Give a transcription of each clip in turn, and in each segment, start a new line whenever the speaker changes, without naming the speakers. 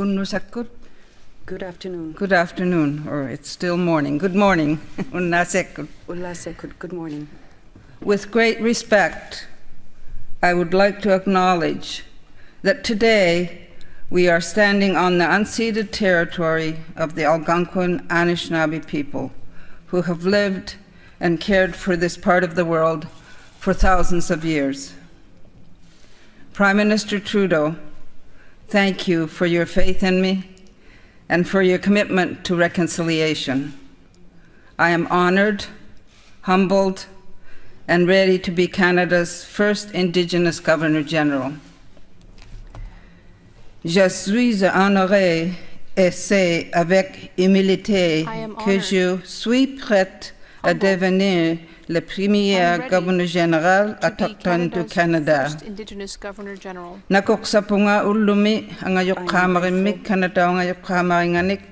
Unnusakut.
Good afternoon.
Good afternoon, or it's still morning. Good morning. Unnasekut.
Ulasekut, good morning.
With great respect, I would like to acknowledge that today we are standing on the unceded territory of the Algonquin Anishinaabe people, who have lived and cared for this part of the world for thousands of years. Prime Minister Trudeau, thank you for your faith in me and for your commitment to reconciliation. I am honored, humbled, and ready to be Canada's first Indigenous Governor-General. Je suis honoré et c'est avec humilité que je suis prête à devenir le premier Gouverneur Général autochtone du Canada. Nakuksapunga ulumi angayok kamarimik Canada angayok kamaringanik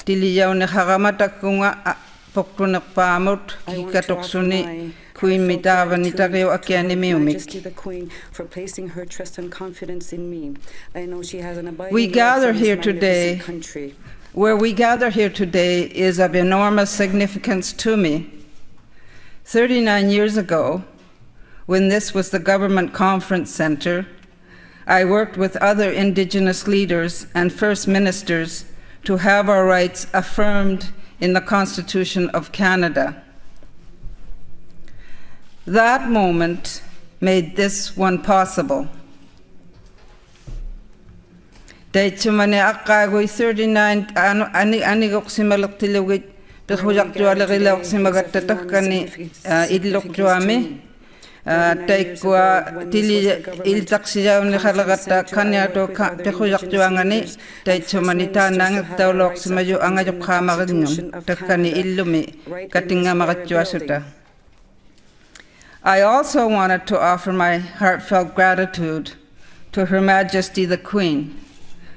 tiliyaw na haramatakunga poktunak pamot kikatoksuni Queen Mitava Nitario Akiani Miumik.
The Queen for placing her trust and confidence in me. I know she has an abiding
We gather here today.
Country.
Where we gather here today is of enormous significance to me. 39 years ago, when this was the Government Conference Center, I worked with other Indigenous leaders and First Ministers to have our rights affirmed in the Constitution of Canada. That moment made this one possible. Daichumane akagoi 39 anigok simalaktilawit pekujak jualagilak simagattatakani idlokjuame taikwa tili iltaksiyaw ni halagata kanyato pekujak juangani daichumanita nang tawlok simayo angayok kamaganyum takani illumi katinga magatjuasuta. I also wanted to offer my heartfelt gratitude to Her Majesty the Queen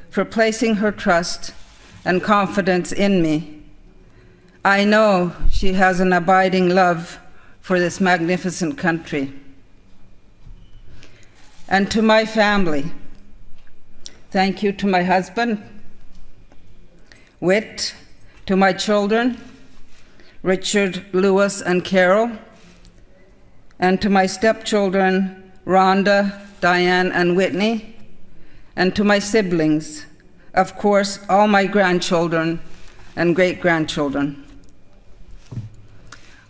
for placing her trust and confidence in me. I know she has an abiding love for this magnificent country. And to my family, thank you to my husband, Whit, to my children, Richard, Lewis, and Carol, and to my stepchildren, Rhonda, Diane, and Whitney, and to my siblings, of course, all my grandchildren and great-grandchildren.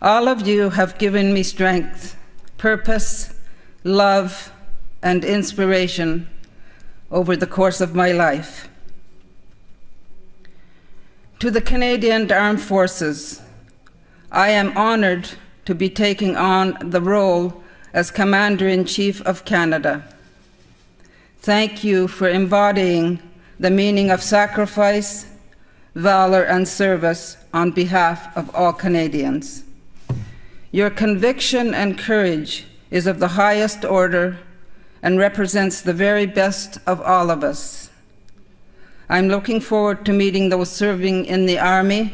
All of you have given me strength, purpose, love, and inspiration over the course of my life. To the Canadian Armed Forces, I am honored to be taking on the role as Commander-in-Chief of Canada. Thank you for embodying the meaning of sacrifice, valor, and service on behalf of all Canadians. Your conviction and courage is of the highest order and represents the very best of all of us. I'm looking forward to meeting those serving in the Army,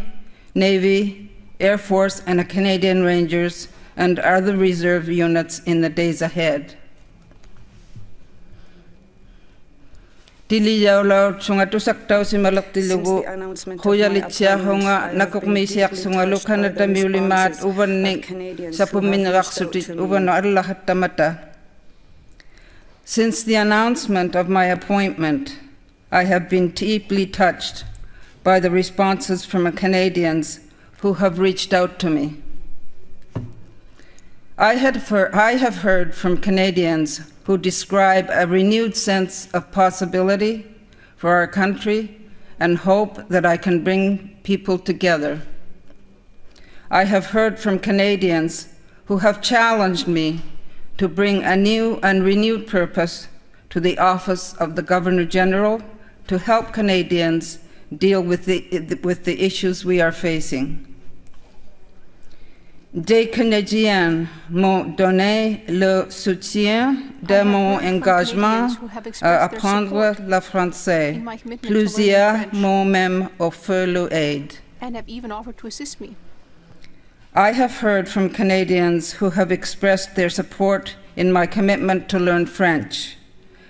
Navy, Air Force, and the Canadian Rangers and other reserve units in the days ahead. Tiliyaw tsungatusaktaw si malaktilugo huyalitsia honga nakukmisiak sungalu Canada miulimat uvanik sa puminraksutit uvano allahattamata. Since the announcement of my appointment, I have been deeply touched by the responses from Canadians who have reached out to me. I have heard from Canadians who describe a renewed sense of possibility for our country and hope that I can bring people together. I have heard from Canadians who have challenged me to bring a new and renewed purpose to the office of the Governor-General to help Canadians deal with the issues we are facing. Des Canadiens m'ont donné le soutien de mon engagement à apprendre le français. Plusieurs m'ont même offert l'aide.
And have even offered to assist me.
I have heard from Canadians who have expressed their support in my commitment to learn French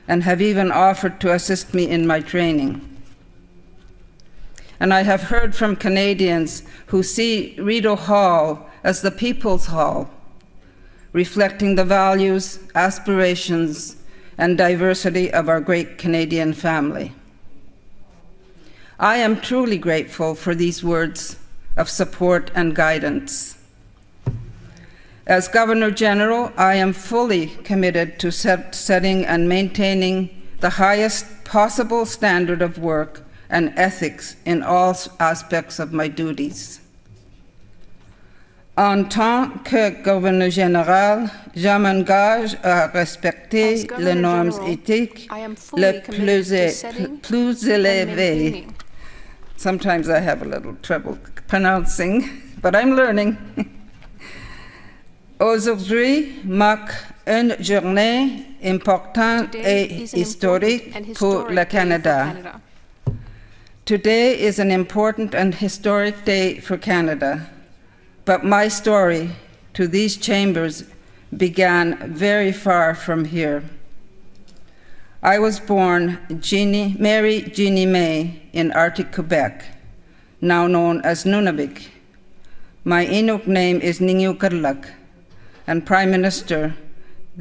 and have even offered to assist me in my training. and I have heard from Canadians who see Rideau Hall as the People's Hall, reflecting the values, aspirations, and diversity of our great Canadian family. I am truly grateful for these words of support and guidance. As Governor General, I am fully committed to setting and maintaining the highest possible standard of work and ethics in all aspects of my duties. En tant que gouverneur général, je m'engage à respecter les normes éthiques les plus élevées. Sometimes I have a little trouble pronouncing, but I'm learning. Aujourd'hui marque une journée importante et historique pour le Canada. Today is an important and historic day for Canada, but my story to these chambers began very far from here. I was born Mary Jeannie May in Arctic Quebec, now known as Nunavik. My Inuk name is Kangiqsualujjuaq, and Prime Minister,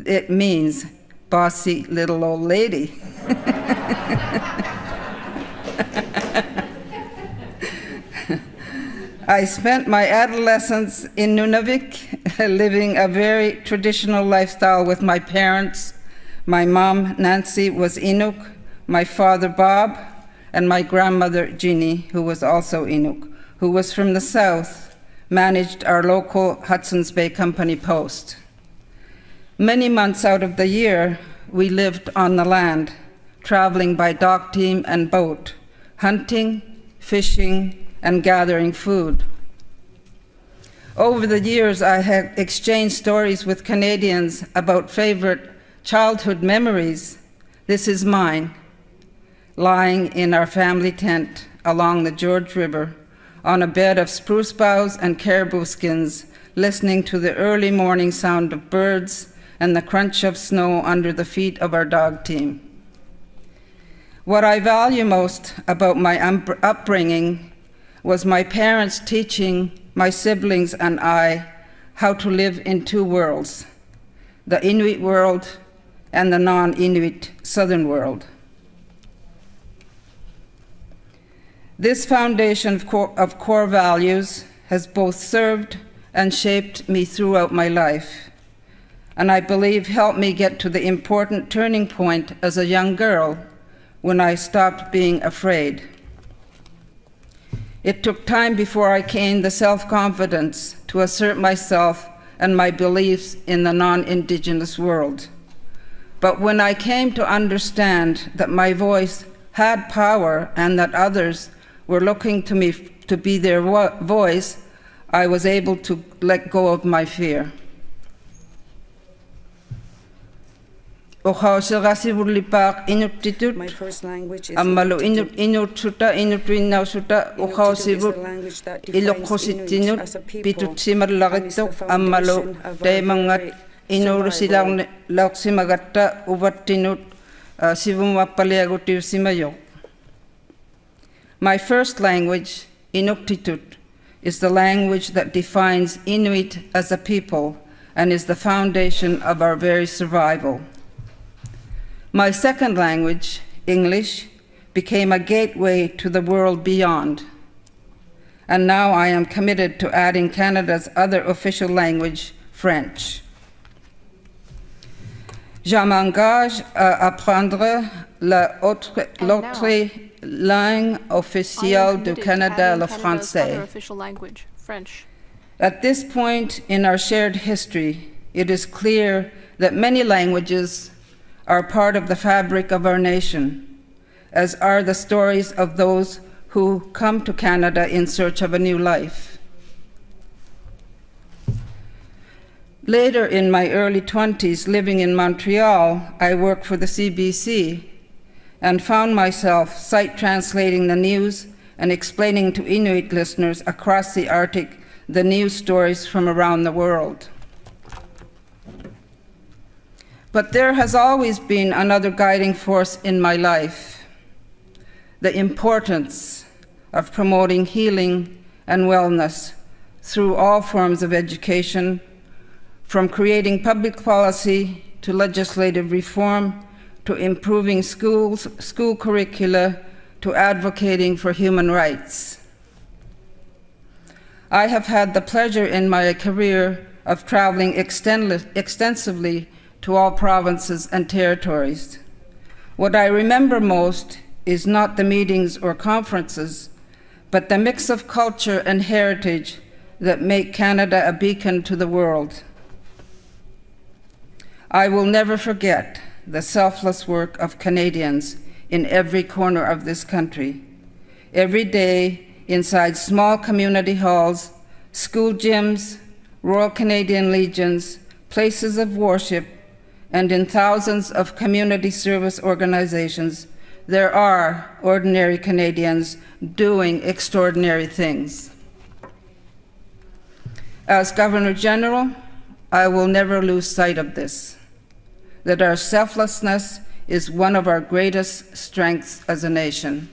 it means bossy little old lady. I spent my adolescence in Nunavik, living a very traditional lifestyle with my parents. My mom, Nancy, was Inuk, my father, Bob, and my grandmother, Jeannie, who was also Inuk, who was from the south, managed our local Hudson's Bay Company post. Many months out of the year, we lived on the land, traveling by dog team and boat, hunting, fishing, and gathering food. Over the years, I have exchanged stories with Canadians about favorite childhood memories. This is mine, lying in our family tent along the George River on a bed of spruce boughs and caribou skins, listening to the early morning sound of birds and the crunch of snow under the feet of our dog team. What I value most about my upbringing was my parents teaching my siblings and I how to live in two worlds, the Inuit world and the non-Inuit southern world. This foundation of core values has both served and shaped me throughout my life, and I believe helped me get to the important turning point as a young girl when I stopped being afraid. It took time before I gained the self-confidence to assert myself and my beliefs in the non-Indigenous world. But when I came to understand that my voice had power and that others were looking to me to be their voice, I was able to let go of my fear.
My first language is Inuktitut. Inuktitut is the language that defines Inuit as a people and is the foundation of our survival.
My first language, Inuktitut, is the language that defines Inuit as a people and is the foundation of our very survival. My second language, English, became a gateway to the world beyond. And now I am committed to adding Canada's other official language, French. Je m'engage à apprendre l'autre langue officielle du Canada, le français.
Official language, French.
At this point in our shared history, it is clear that many languages are part of the fabric of our nation, as are the stories of those who come to Canada in search of a new life. Later in my early 20s, living in Montreal, I worked for the CBC and found myself sight translating the news and explaining to Inuit listeners across the Arctic the news stories from around the world. But there has always been another guiding force in my life, the importance of promoting healing and wellness through all forms of education, from creating public policy to legislative reform, to improving school curricula, to advocating for human rights. I have had the pleasure in my career of traveling extensively to all provinces and territories. What I remember most is not the meetings or conferences, but the mix of culture and heritage that make Canada a beacon to the world. I will never forget the selfless work of Canadians in every corner of this country. Every day, inside small community halls, school gyms, Royal Canadian Legions, places of worship, and in thousands of community service organizations, there are ordinary Canadians doing extraordinary things. As Governor General, I will never lose sight of this, that our selflessness is one of our greatest strengths as a nation.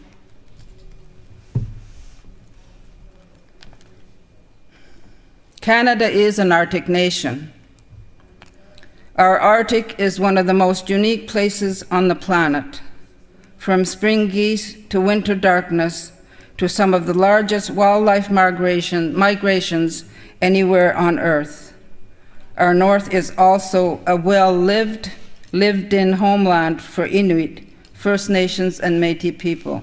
Canada is an Arctic nation. Our Arctic is one of the most unique places on the planet. From spring geese to winter darkness to some of the largest wildlife migrations anywhere on Earth. Our north is also a lived-in homeland for Inuit, First Nations, and Métis people.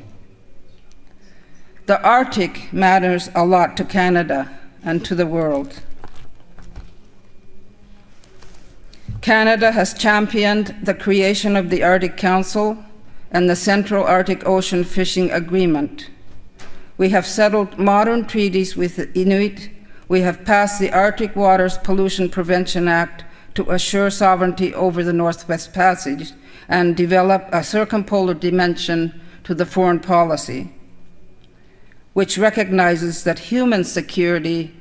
The Arctic matters a lot to Canada and to the world. Canada has championed the creation of the Arctic Council and the Central Arctic Ocean Fishing Agreement. We have settled modern treaties with the Inuit. We have passed the Arctic Waters Pollution Prevention Act to assure sovereignty over the Northwest Passage and develop a circumpolar dimension to the foreign policy, which recognizes that human security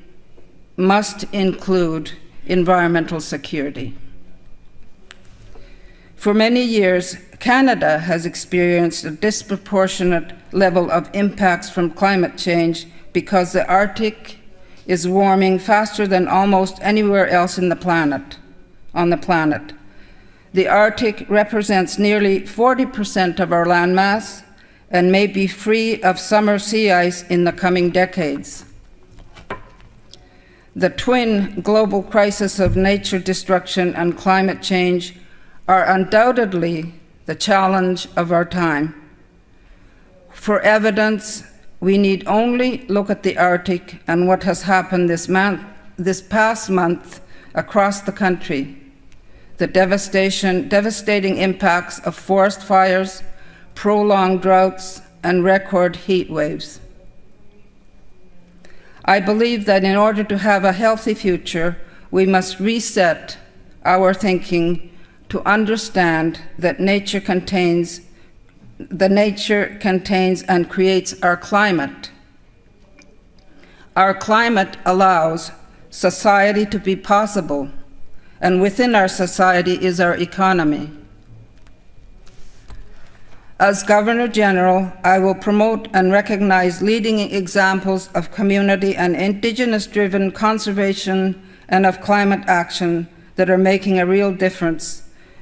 must include environmental security. For many years, Canada has experienced a disproportionate level of impacts from climate change because the Arctic is warming faster than almost anywhere else on the planet. The Arctic represents nearly 40% of our landmass and may be free of summer sea ice in the coming decades. The twin global crisis of nature destruction and climate change are undoubtedly the challenge of our time. For evidence, we need only look at the Arctic and what has happened this past month across the country. The devastating impacts of forest fires, prolonged droughts, and record heat waves. I believe that in order to have a healthy future, we must reset our thinking to understand that nature contains and creates our climate. Our climate allows society to be possible, and within our society is our economy. As Governor General, I will promote and recognize leading examples of community and Indigenous-driven conservation and of climate action that are making a real difference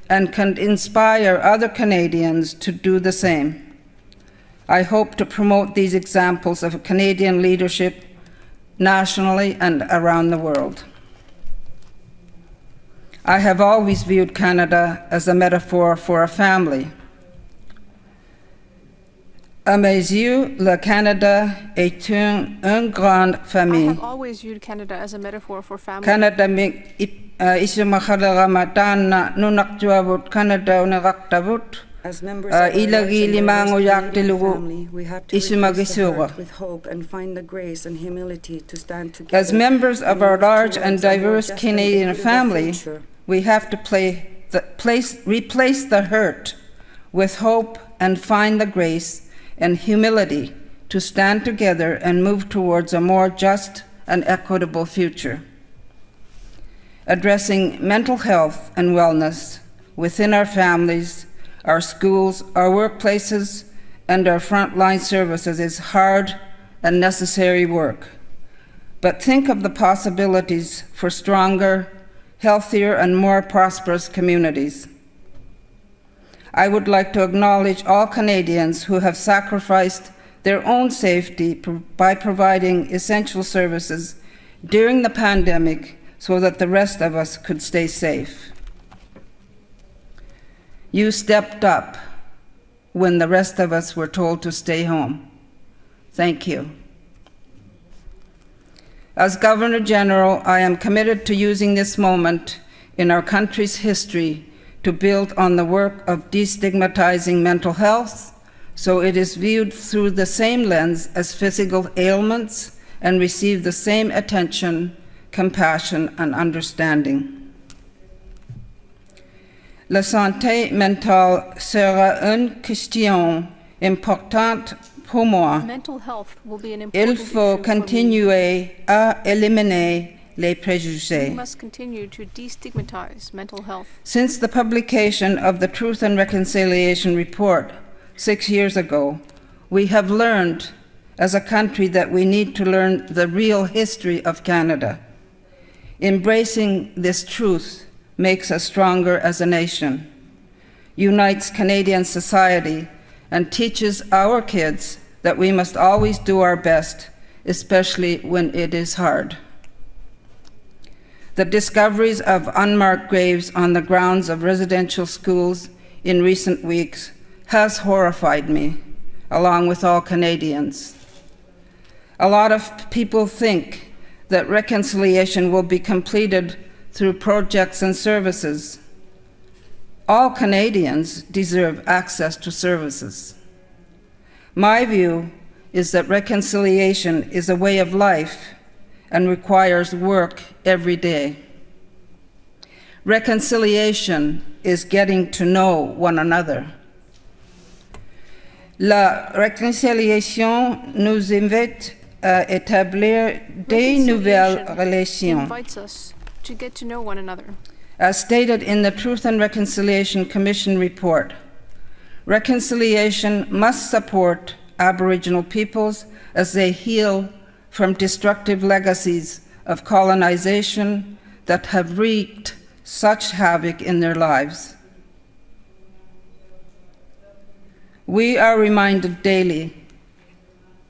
and can inspire other Canadians to do the same. I hope to promote these examples of Canadian leadership nationally and around the world. I have always viewed Canada as a metaphor for a family. À mes yeux, le Canada est une grande
I
famille.
have always viewed Canada as a metaphor for family.
Canada isimakhadramatana nunaqtuavut Canada unaraktabut
As members of our large and
ilagili
diverse
mango
Canadian
yaktilugu
family, we have to replace the
isimagisura.
hurt with hope and find the grace and humility to stand together.
As members of
and
our
move
large
towards
and
a more
diverse
just and
Canadian
equitable
family,
future.
we have to replace the hurt with hope and find the grace and humility to stand together and move towards a more just and equitable future. Addressing mental health and wellness within our families, our schools, our workplaces, and our frontline services is hard and necessary work, but think of the possibilities for stronger, healthier, and more prosperous communities. I would like to acknowledge all Canadians who have sacrificed their own safety by providing essential services during the pandemic so that the rest of us could stay safe. You stepped up when the rest of us were told to stay home. Thank you. As Governor General, I am committed to using this moment in our country's history to build on the work of destigmatizing mental health so it is viewed through the same lens as physical ailments and receive the same attention, compassion, and understanding. La santé mentale sera une question importante pour moi.
Mental health will be an important
Il faut
issue for me.
continuer à éliminer les
We
préjugés.
must continue to destigmatize mental health.
Since the publication of the Truth and Reconciliation Report 6 years ago, we have learned as a country that we need to learn the real history of Canada. Embracing this truth makes us stronger as a nation, unites Canadian society, and teaches our kids that we must always do our best, especially when it is hard. The discoveries of unmarked graves on the grounds of residential schools in recent weeks has horrified me, along with all Canadians. A lot of people think that reconciliation will be completed through projects and services. All Canadians deserve access to services. My view is that reconciliation is a way of life and requires work every day. Reconciliation is getting to know one another. La réconciliation nous invite à établir des nouvelles
Reconciliation
relations.
invites us to get to know one another.
As stated in the Truth and Reconciliation Commission report, reconciliation must support Aboriginal peoples as they heal from destructive legacies of colonization that have wreaked such havoc in their lives. We are reminded daily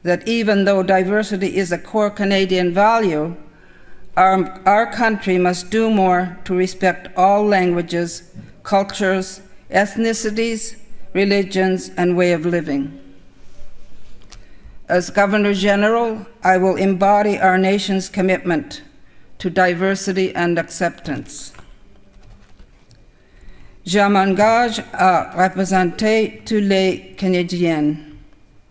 that even though diversity is a core Canadian value, our country must do more to respect all languages, cultures, ethnicities, religions, and way of living. As Governor General, I will embody our nation's commitment to diversity and acceptance. Je m'engage à représenter tous les Canadiens.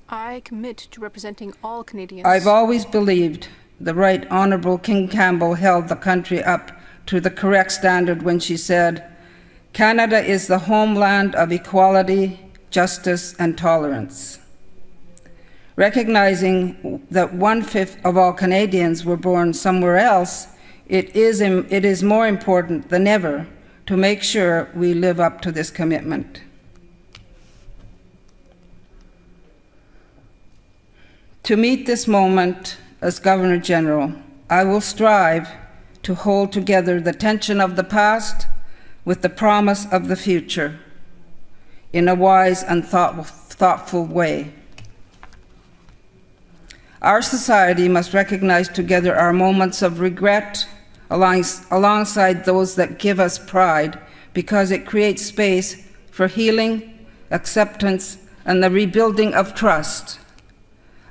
I commit to representing all Canadians.
I've always believed the Right Honourable King Campbell held the country up to the correct standard when she said, "Canada is the homeland of equality, justice, and tolerance." Recognizing that 1/5 of all Canadians were born somewhere else, it is more important than ever to make sure we live up to this commitment. To meet this moment as Governor General, I will strive to hold together the tension of the past with the promise of the future in a wise and thoughtful way. Our society must recognize together our moments of regret alongside those that give us pride, because it creates space for healing, acceptance, and the rebuilding of trust.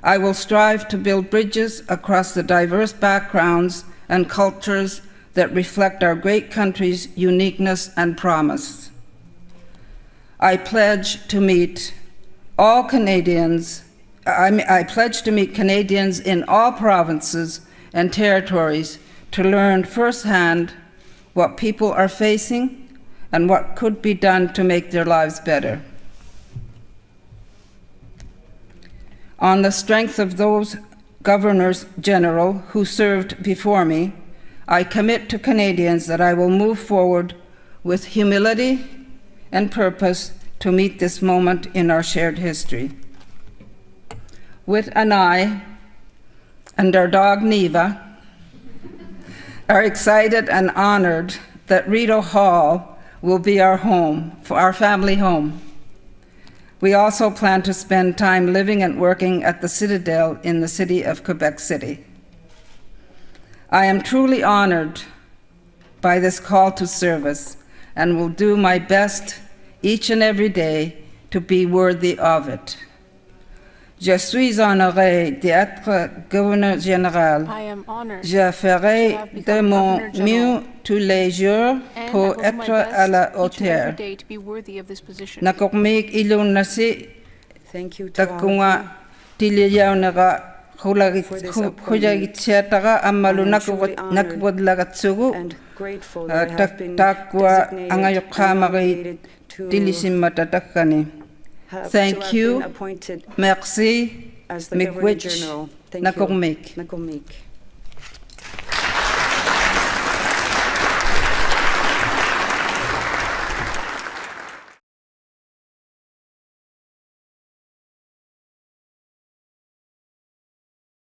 I will strive to build bridges across the diverse backgrounds and cultures that reflect our great country's uniqueness and promise. I pledge to meet Canadians in all provinces and territories to learn firsthand what people are facing and what could be done to make their lives better. On the strength of those Governors General who served before me, I commit to Canadians that I will move forward with humility and purpose to meet this moment in our shared history. With an eye and our dog Neva are excited and honored that Rideau Hall will be our home, for our family home. We also plan to spend time living and working at the Citadel in the city of Quebec City. I am truly honored by this call to service and will do my best each and every day to be worthy of it. Je suis honoré d'être gouverneur général.
I am honored
Je ferai
to have
de
become
mon
Governor General,
mieux tous les jours
and I
pour
will do my
être à
best
la
each and every
hauteur.
day to be worthy of this position.
Nakormik ilun nasi
Thank you to all of
takunga tiliyawnega khulagitsetara amalu nakwadlagatsugu
you, and grateful that I have been
takwa
designated
angayokhamari
and to
tilisimmatatakani.
have
Thank
been
you.
appointed
Merci.
as the Governor
Miigwech
General. Thank
nakormik.
you. Nakormik.